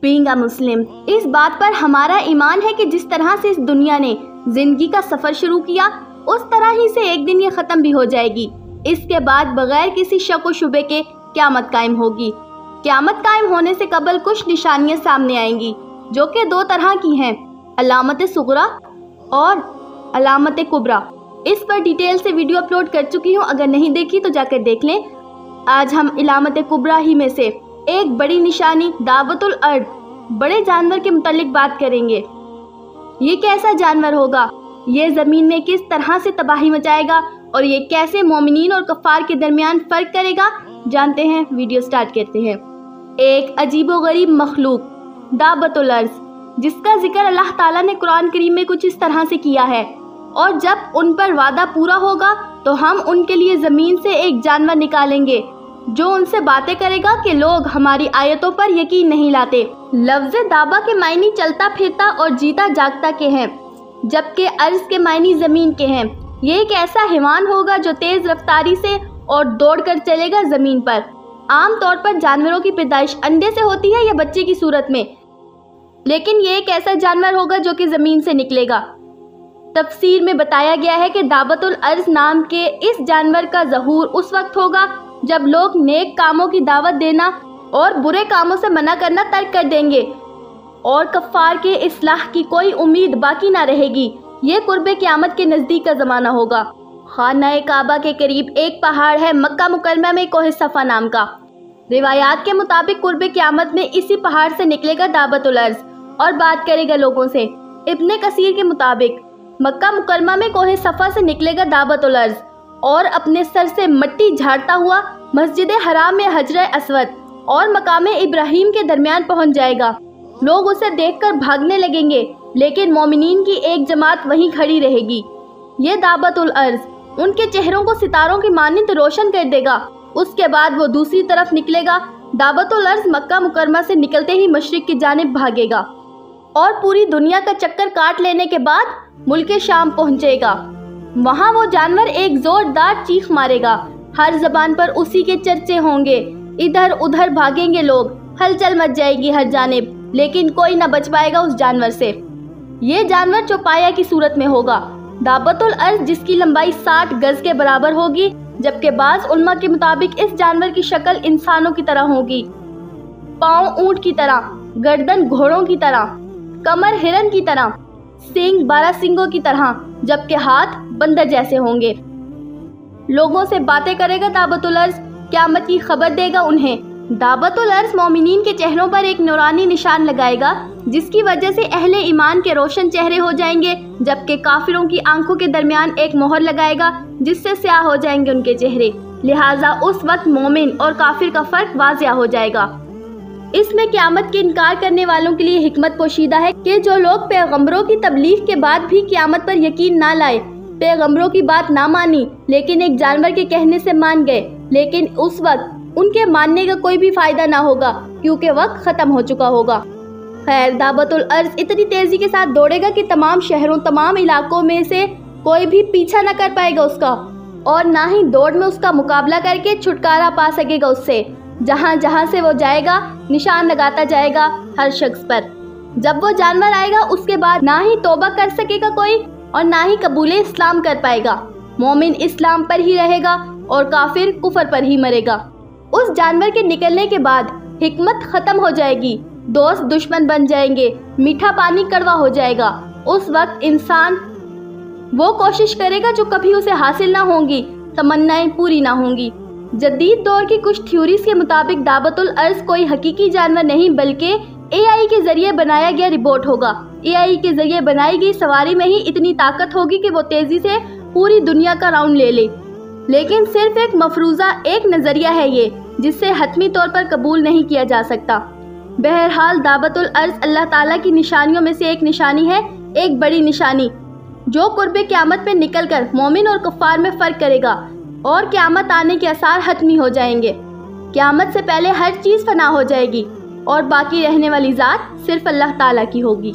being a Muslim. اس بات پر ہمارا ایمان ہے کہ جس طرح سے اس دنیا نے زندگی کا سفر شروع کیا اس طرح ہی سے ایک دن یہ ختم بھی ہو جائے گی۔ اس کے بعد بغیر کسی شک و شبے کے قیامت قائم ہوگی۔ قیامت قائم ہونے سے قبل کچھ نشانیاں سامنے آئیں گی جو کہ دو طرح کی ہیں، علامت صغریٰ اور علامت کبریٰ۔ اس پر ڈیٹیل سے ویڈیو اپلوڈ کر چکی ہوں، اگر نہیں دیکھی تو جا کر دیکھ لیں۔ آج ہم علامت کبریٰ ہی میں سے ایک بڑی نشانی دابۃ الارض، بڑے جانور کے متعلق بات کریں گے۔ یہ کیسا جانور ہوگا؟ یہ زمین میں کس طرح سے تباہی مچائے گا اور یہ کیسے مومنین اور کفار کے درمیان فرق کرے گا؟ جانتے ہیں، ویڈیو سٹارٹ کرتے ہیں۔ ایک عجیب و غریب مخلوق دابۃ الارض، جس کا ذکر اللہ تعالیٰ نے قرآن کریم میں کچھ اس طرح سے کیا ہے، اور جب ان پر وعدہ پورا ہوگا تو ہم ان کے لیے زمین سے ایک جانور نکالیں گے جو ان سے باتیں کرے گا کہ لوگ ہماری آیتوں پر یقین نہیں لاتے۔ لفظ دابہ کے معنی چلتا پھرتا اور جیتا جاگتا کے ہیں، جبکہ ارض کے معنی زمین کے ہیں۔ یہ ایک ایسا حیوان ہوگا جو تیز رفتاری سے اور دوڑ کر چلے گا زمین پر۔ عام طور پر جانوروں کی پیدائش انڈے سے ہوتی ہے یا بچے کی صورت میں، لیکن یہ ایک ایسا جانور ہوگا جو کہ زمین سے نکلے گا۔ تفسیر میں بتایا گیا ہے کہ دابۃ الارض نام کے اس جانور کا ظہور اس وقت ہوگا جب لوگ نیک کاموں کی دعوت دینا اور برے کاموں سے منع کرنا ترک کر دیں گے اور کفار کے اصلاح کی کوئی امید باقی نہ رہے گی۔ یہ قرب قیامت کے نزدیک کا زمانہ ہوگا۔ خانہ کعبہ کے قریب ایک پہاڑ ہے مکہ مکرمہ میں، کوہ صفا نام کا۔ روایات کے مطابق قرب قیامت میں اسی پہاڑ سے نکلے گا دابۃ الارض اور بات کرے گا لوگوں سے۔ ابن کثیر کے مطابق مکہ مکرمہ میں کوہ صفا سے نکلے گا دابۃ الارض اور اپنے سر سے مٹی جھاڑتا ہوا مسجد حرام میں حجر اسود اور مقام ابراہیم کے درمیان پہنچ جائے گا۔ لوگ اسے دیکھ کر بھاگنے لگیں گے، لیکن مومنین کی ایک جماعت وہیں کھڑی رہے گی۔ یہ دابۃ الارض ان کے چہروں کو ستاروں کی مانند روشن کر دے گا۔ اس کے بعد وہ دوسری طرف نکلے گا۔ دابۃ الارض مکہ مکرمہ سے نکلتے ہی مشرق کی جانب بھاگے گا اور پوری دنیا کا چکر کاٹ لینے کے بعد ملک شام پہنچے گا۔ وہاں وہ جانور ایک زوردار چیخ مارے گا، ہر زبان پر اسی کے چرچے ہوں گے، ادھر ادھر بھاگیں گے لوگ، ہلچل مچ جائے گی ہر جانب، لیکن کوئی نہ بچ پائے گا اس جانور سے۔ یہ جانور چوپایا کی صورت میں ہوگا۔ دابۃ الارض جس کی لمبائی 60 گز کے برابر ہوگی، جبکہ بعض علماء کے مطابق اس جانور کی شکل انسانوں کی طرح ہوگی، پاؤں اونٹ کی طرح، گردن گھوڑوں کی طرح، کمر ہرن کی طرح، سینگ 12 سینگوں کی طرح، جبکہ ہاتھ بندر جیسے ہوں گے۔ لوگوں سے باتیں کرے گا دابۃ الارض، قیامت کی خبر دے گا انہیں۔ دابۃ الارض مومنین کے چہروں پر ایک نورانی نشان لگائے گا جس کی وجہ سے اہل ایمان کے روشن چہرے ہو جائیں گے، جبکہ کافروں کی آنکھوں کے درمیان ایک مہر لگائے گا جس سے سیاہ ہو جائیں گے ان کے چہرے۔ لہٰذا اس وقت مومن اور کافر کا فرق واضح ہو جائے گا۔ اس میں قیامت کے انکار کرنے والوں کے لیے حکمت پوشیدہ ہے کہ جو لوگ پیغمبروں کی تبلیغ کے بعد بھی قیامت پر یقین نہ لائے، پیغمبروں کی بات نہ مانی لیکن ایک جانور کے کہنے سے مان گئے، لیکن اس وقت ان کے ماننے کا کوئی بھی فائدہ نہ ہوگا کیونکہ وقت ختم ہو چکا ہوگا۔ خیر، دابۃ الارض اتنی تیزی کے ساتھ دوڑے گا کہ تمام شہروں، تمام علاقوں میں سے کوئی بھی پیچھا نہ کر پائے گا اس کا، اور نہ ہی دوڑ میں اس کا مقابلہ کر کے چھٹکارا پا سکے گا اس سے۔ جہاں جہاں سے وہ جائے گا نشان لگاتا جائے گا ہر شخص پر۔ جب وہ جانور آئے گا اس کے بعد نہ ہی توبہ کر سکے گا کوئی اور نہ ہی قبول اسلام کر پائے گا۔ مومن اسلام پر ہی رہے گا اور کافر کفر پر ہی مرے گا۔ اس جانور کے نکلنے کے بعد حکمت ختم ہو جائے گی، دوست دشمن بن جائیں گے، میٹھا پانی کڑوا ہو جائے گا۔ اس وقت انسان وہ کوشش کرے گا جو کبھی اسے حاصل نہ ہوں گی، تمنائیں پوری نہ ہوں گی۔ جدید دور کی کچھ تھیوریز کے مطابق دابۃ الارض کوئی حقیقی جانور نہیں بلکہ AI کے ذریعے بنایا گیا روبوٹ ہوگا۔ AI کے ذریعے بنائی گئی سواری میں ہی اتنی طاقت ہوگی کہ وہ تیزی سے پوری دنیا کا راؤنڈ لے لے، لیکن صرف ایک مفروضہ، ایک نظریہ ہے یہ جس سے حتمی طور پر قبول نہیں کیا جا سکتا۔ بہرحال دابۃ الارض اللہ تعالیٰ کی نشانیوں میں سے ایک نشانی ہے، ایک بڑی نشانی جو قرب قیامت میں نکل کر مومن اور کفار میں فرق کرے گا اور قیامت آنے کے آثار حتمی ہو جائیں گے۔ قیامت سے پہلے ہر چیز فنا ہو جائے گی اور باقی رہنے والی ذات صرف اللہ تعالیٰ کی ہوگی۔